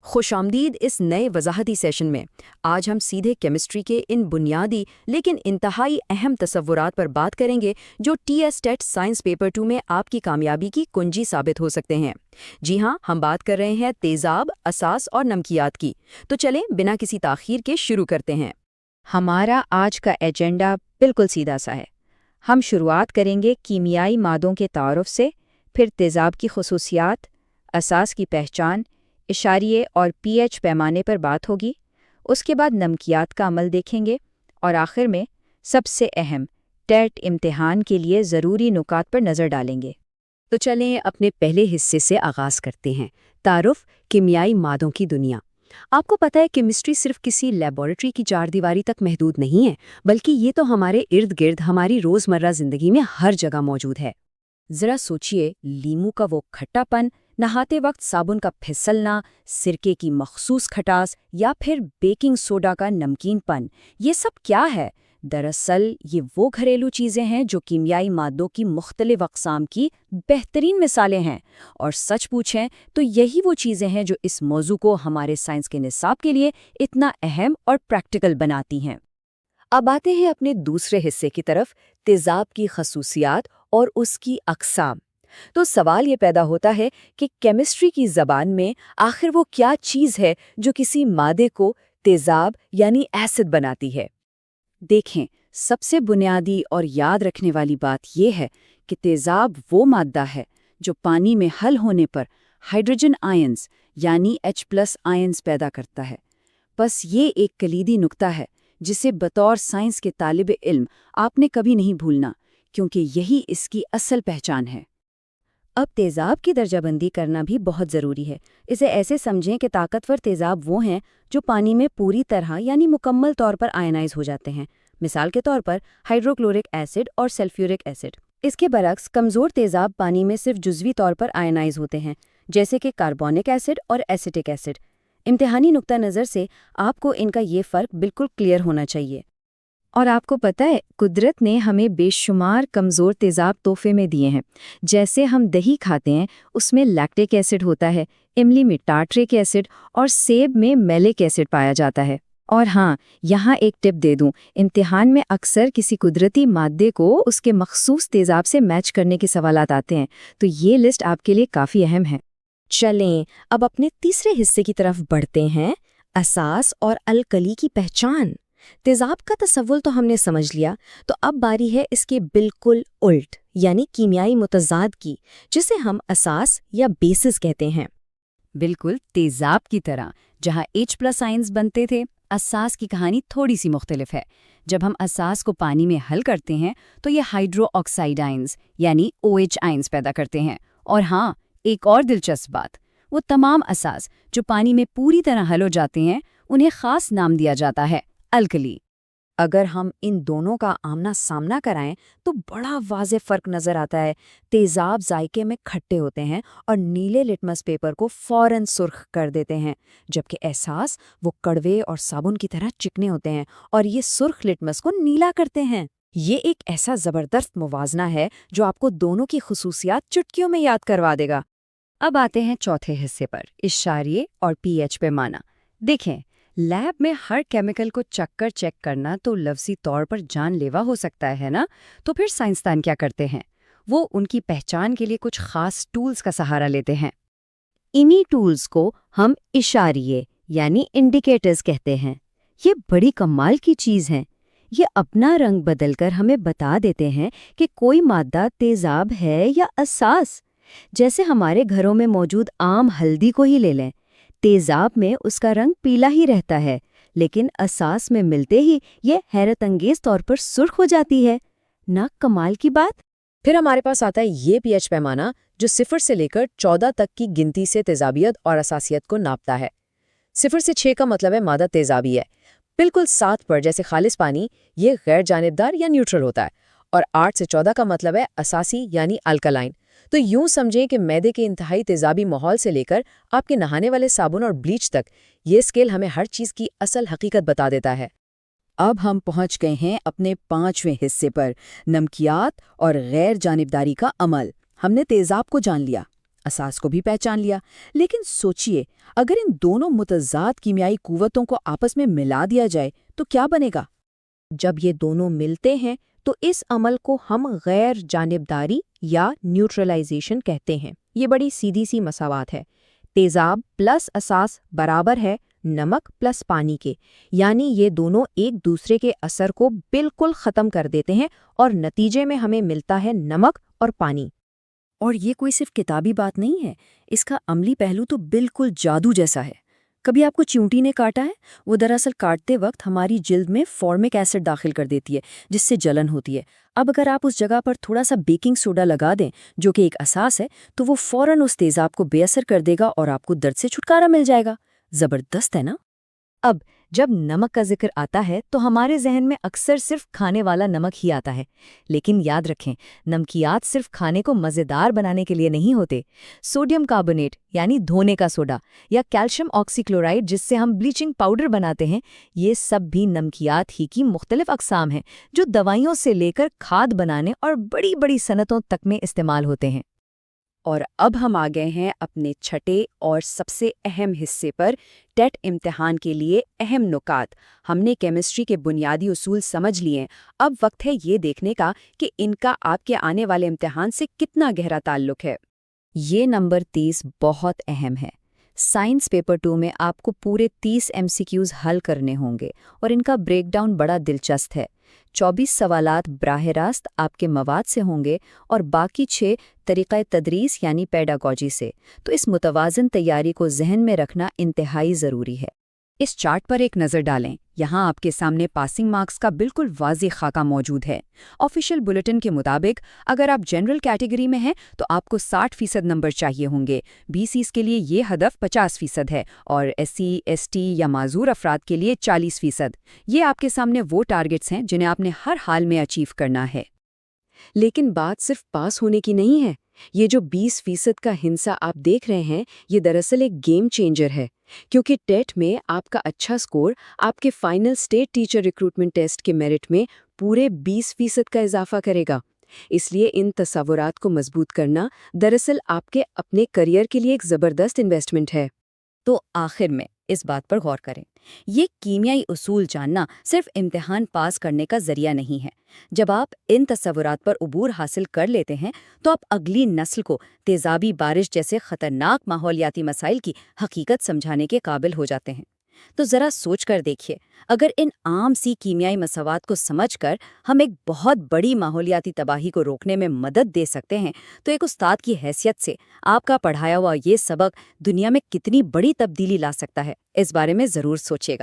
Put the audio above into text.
خوش آمدید اس نئے وضاحتی سیشن میں۔ آج ہم سیدھے کیمسٹری کے ان بنیادی لیکن انتہائی اہم تصورات پر بات کریں گے جو T S TET science paper 2 میں آپ کی کامیابی کی کنجی ثابت ہو سکتے ہیں۔ جی ہاں، ہم بات کر رہے ہیں تیزاب، اساس اور نمکیات کی۔ تو چلیں بنا کسی تاخیر کے شروع کرتے ہیں۔ ہمارا آج کا ایجنڈا بالکل سیدھا سا ہے۔ ہم شروعات کریں گے کیمیائی مادوں کے تعارف سے، پھر تیزاب کی خصوصیات، اساس کی پہچان، اشاریے اور پی ایچ پیمانے پر بات ہوگی۔ اس کے بعد نمکیات کا عمل دیکھیں گے اور آخر میں سب سے اہم ٹیٹ امتحان کے لیے ضروری نکات پر نظر ڈالیں گے۔ تو چلیں اپنے پہلے حصے سے آغاز کرتے ہیں، تعارف کیمیائی مادوں کی دنیا۔ آپ کو پتہ ہے کیمسٹری صرف کسی لیبارٹری کی چار دیواری تک محدود نہیں ہے، بلکہ یہ تو ہمارے ارد گرد ہماری روزمرہ زندگی میں ہر جگہ موجود ہے۔ ذرا سوچئے، لیموں کا وہ کھٹا پن، نہاتے وقت صابن کا پھسلنا، سرکے کی مخصوص کھٹاس یا پھر بیکنگ سوڈا کا نمکین پن، یہ سب کیا ہے؟ دراصل یہ وہ گھریلو چیزیں ہیں جو کیمیائی مادوں کی مختلف اقسام کی بہترین مثالیں ہیں، اور سچ پوچھیں تو یہی وہ چیزیں ہیں جو اس موضوع کو ہمارے سائنس کے نصاب کے لیے اتنا اہم اور پریکٹیکل بناتی ہیں۔ اب آتے ہیں اپنے دوسرے حصے کی طرف، تیزاب کی خصوصیات اور اس کی اقسام۔ تو سوال یہ پیدا ہوتا ہے کہ کیمسٹری کی زبان میں آخر وہ کیا چیز ہے جو کسی مادے کو تیزاب یعنی ایسڈ بناتی ہے؟ دیکھیں، سب سے بنیادی اور یاد رکھنے والی بات یہ ہے کہ تیزاب وہ مادہ ہے جو پانی میں حل ہونے پر ہائیڈروجن آئنز یعنی H+ آئنز پیدا کرتا ہے۔ بس یہ ایک کلیدی نقطہ ہے جسے بطور سائنس کے طالب علم آپ نے کبھی نہیں بھولنا، کیونکہ یہی اس کی اصل پہچان ہے۔ اب تیزاب کی درجہ بندی کرنا بھی بہت ضروری ہے۔ اسے ایسے سمجھیں کہ طاقتور تیزاب وہ ہیں جو پانی میں پوری طرح یعنی مکمل طور پر آئنائز ہو جاتے ہیں، مثال کے طور پر ہائیڈروکلورک ایسڈ اور سلفیورک ایسڈ۔ اس کے برعکس کمزور تیزاب پانی میں صرف جزوی طور پر آئنائز ہوتے ہیں، جیسے کہ کاربونک ایسڈ اور ایسیٹک ایسڈ۔ امتحانی نقطہ نظر سے آپ کو ان کا یہ فرق بالکل کلیئر ہونا چاہیے۔ اور آپ کو پتہ ہے، قدرت نے ہمیں بے شمار کمزور تیزاب تحفے میں دیے ہیں۔ جیسے ہم دہی کھاتے ہیں، اس میں لیکٹک ایسڈ ہوتا ہے، املی میں ٹارٹرک ایسڈ اور سیب میں میلک ایسڈ پایا جاتا ہے۔ اور ہاں، یہاں ایک ٹپ دے دوں، امتحان میں اکثر کسی قدرتی مادے کو اس کے مخصوص تیزاب سے میچ کرنے کے سوالات آتے ہیں، تو یہ لسٹ آپ کے لیے کافی اہم ہے۔ چلیں اب اپنے تیسرے حصے کی طرف بڑھتے ہیں، اساس اور الکلی کی پہچان۔ تیزاب کا تصور تو ہم نے سمجھ لیا، تو اب باری ہے اس کے بالکل الٹ یعنی کیمیائی متضاد کی، جسے ہم اساس یا بیسز کہتے ہیں۔ بالکل تیزاب کی طرح جہاں H+ آئنز بنتے تھے، اساس کی کہانی تھوڑی سی مختلف ہے۔ جب ہم اساس کو پانی میں حل کرتے ہیں تو یہ ہائیڈرو آکسائڈ آئنز یعنی OH آئنز پیدا کرتے ہیں۔ اور ہاں، ایک اور دلچسپ بات، وہ تمام اساس جو پانی میں پوری طرح حل ہو جاتے ہیں انہیں خاص نام دیا جاتا ہے، الکلی۔ اگر ہم ان دونوں کا آمنا سامنا کرائیں تو بڑا واضح فرق نظر آتا ہے۔ تیزاب ذائقے میں کھٹے ہوتے ہیں اور نیلے لٹمس پیپر کو فوراً سرخ کر دیتے ہیں، جبکہ اساس وہ کڑوے اور صابن کی طرح چکنے ہوتے ہیں اور یہ سرخ لٹمس کو نیلا کرتے ہیں۔ یہ ایک ایسا زبردست موازنہ ہے جو آپ کو دونوں کی خصوصیات چٹکیوں میں یاد کروا دے گا۔ اب آتے ہیں چوتھے حصے پر، اشاریے اور پی ایچ پیمانہ۔ دیکھیں، لیب میں ہر کیمیکل کو چک کر چیک کرنا تو لفظی طور پر جان لیوا ہو سکتا ہے نا؟ تو پھر سائنسدان کیا کرتے ہیں؟ وہ ان کی پہچان کے لیے کچھ خاص ٹولز کا سہارا لیتے ہیں۔ انہی ٹولز کو ہم اشاریے یعنی انڈیکیٹرز کہتے ہیں۔ یہ بڑی کمال کی چیز ہیں۔ یہ اپنا رنگ بدل کر ہمیں بتا دیتے ہیں کہ کوئی مادہ تیزاب ہے یا اساس۔ جیسے ہمارے گھروں میں موجود عام ہلدی کو ہی لے لیں، تیزاب میں اس کا رنگ پیلا ہی رہتا ہے، لیکن اساس میں ملتے ہی یہ حیرت انگیز طور پر سرخ ہو جاتی ہے۔ نہ کمال کی بات؟ پھر ہمارے پاس آتا ہے یہ پی ایچ پیمانہ جو 0 سے لے کر 14 تک کی گنتی سے تیزابیت اور اساسیت کو ناپتا ہے۔ 0 سے 6 کا مطلب ہے مادہ تیزابی ہے، بالکل 7 پر جیسے خالص پانی یہ غیر جانبدار یا نیوٹرل ہوتا ہے، اور 8 سے 14 کا مطلب ہے اساسی یعنی الکلائن۔ تو یوں سمجھیں کہ میدے کے انتہائی تیزابی ماحول سے لے کر آپ کے نہانے والے صابن اور بلیچ تک یہ اسکیل ہمیں ہر چیز کی اصل حقیقت بتا دیتا ہے۔ اب ہم پہنچ گئے ہیں اپنے 5ویں حصے پر، نمکیات اور غیر جانبداری کا عمل۔ ہم نے تیزاب کو جان لیا، اساس کو بھی پہچان لیا، لیکن سوچئے اگر ان دونوں متضاد کیمیائی قوتوں کو آپس میں ملا دیا جائے تو کیا بنے گا؟ جب یہ دونوں ملتے ہیں تو اس عمل کو ہم غیر جانبداری یا نیوٹرلائزیشن کہتے ہیں۔ یہ بڑی سیدھی سی مساوات ہے۔ تیزاب پلس اساس برابر ہے نمک پلس پانی کے، یعنی یہ دونوں ایک دوسرے کے اثر کو بالکل ختم کر دیتے ہیں اور نتیجے میں ہمیں ملتا ہے نمک اور پانی۔ اور یہ کوئی صرف کتابی بات نہیں ہے، اس کا عملی پہلو تو بالکل جادو جیسا ہے۔ کبھی آپ کو چیونٹی نے کاٹا ہے؟ وہ دراصل کاٹتے وقت ہماری جلد میں فارمک ایسڈ داخل کر دیتی ہے، جس سے جلن ہوتی ہے۔ اب اگر آپ اس جگہ پر تھوڑا سا بیکنگ سوڈا لگا دیں، جو کہ ایک اساس ہے، تو وہ فوراً اس تیزاب کو بے اثر کر دے گا اور آپ کو درد سے چھٹکارا مل جائے گا۔ زبردست ہے نا؟ اب جب نمک کا ذکر آتا ہے تو ہمارے ذہن میں اکثر صرف کھانے والا نمک ہی آتا ہے، لیکن یاد رکھیں نمکیات صرف کھانے کو مزیدار بنانے کے لیے نہیں ہوتے۔ سوڈیم کاربونیٹ یعنی دھونے کا سوڈا یا کیلشیم آکسی کلورائڈ جس سے ہم بلیچنگ پاؤڈر بناتے ہیں، یہ سب بھی نمکیات ہی کی مختلف اقسام ہیں جو دوائیوں سے لے کر کھاد بنانے اور بڑی بڑی صنعتوں تک میں استعمال ہوتے ہیں۔ اور اب ہم آ گئے ہیں اپنے چھٹے اور سب سے اہم حصے پر، ٹیٹ امتحان کے لیے اہم نکات۔ ہم نے کیمسٹری کے بنیادی اصول سمجھ لیے، اب وقت ہے یہ دیکھنے کا کہ ان کا آپ کے آنے والے امتحان سے کتنا گہرا تعلق ہے۔ یہ نمبر 30 بہت اہم ہے۔ سائنس پیپر 2 میں آپ کو پورے 30 MCQs حل کرنے ہوں گے اور ان کا بریک ڈاؤن بڑا دلچسپ ہے۔ 24 سوالات براہ راست آپ کے مواد سے ہوں گے اور باقی 6 طریقہ تدریس یعنی پیڈاگوجی سے، تو اس متوازن تیاری کو ذہن میں رکھنا انتہائی ضروری ہے۔ اس چارٹ پر ایک نظر ڈالیں، یہاں آپ کے سامنے پاسنگ مارکس کا بالکل واضح خاکہ موجود ہے۔ آفیشیل بلیٹن کے مطابق اگر آپ جنرل کیٹیگری میں ہیں تو آپ کو 60% نمبر چاہیے ہوں گے، BCs کے لیے یہ ہدف 50% ہے اور SC ST یا معذور افراد کے لیے 40%۔ یہ آپ کے سامنے وہ ٹارگٹس ہیں جنہیں آپ نے ہر حال میں اچیو کرنا ہے۔ لیکن بات صرف پاس ہونے کی نہیں ہے۔ یہ جو 20% کا ہنسا آپ دیکھ رہے ہیں، یہ دراصل ایک گیم چینجر ہے، کیونکہ ٹیٹ میں آپ کا اچھا سکور آپ کے final state teacher recruitment test کے میرٹ میں پورے 20% کا اضافہ کرے گا۔ اس لیے ان تصورات کو مضبوط کرنا دراصل آپ کے اپنے کریئر کے لیے ایک زبردست انویسٹمنٹ ہے۔ تو آخر میں اس بات پر غور کریں، یہ کیمیائی اصول جاننا صرف امتحان پاس کرنے کا ذریعہ نہیں ہے۔ جب آپ ان تصورات پر عبور حاصل کر لیتے ہیں تو آپ اگلی نسل کو تیزابی بارش جیسے خطرناک ماحولیاتی مسائل کی حقیقت سمجھانے کے قابل ہو جاتے ہیں۔ تو ذرا سوچ کر دیکھیے، اگر ان عام سی کیمیائی مساوات کو سمجھ کر ہم ایک بہت بڑی ماحولیاتی تباہی کو روکنے میں مدد دے سکتے ہیں تو ایک استاد کی حیثیت سے آپ کا پڑھایا ہوا یہ سبق دنیا میں کتنی بڑی تبدیلی لا سکتا ہے، اس بارے میں ضرور سوچیے گا۔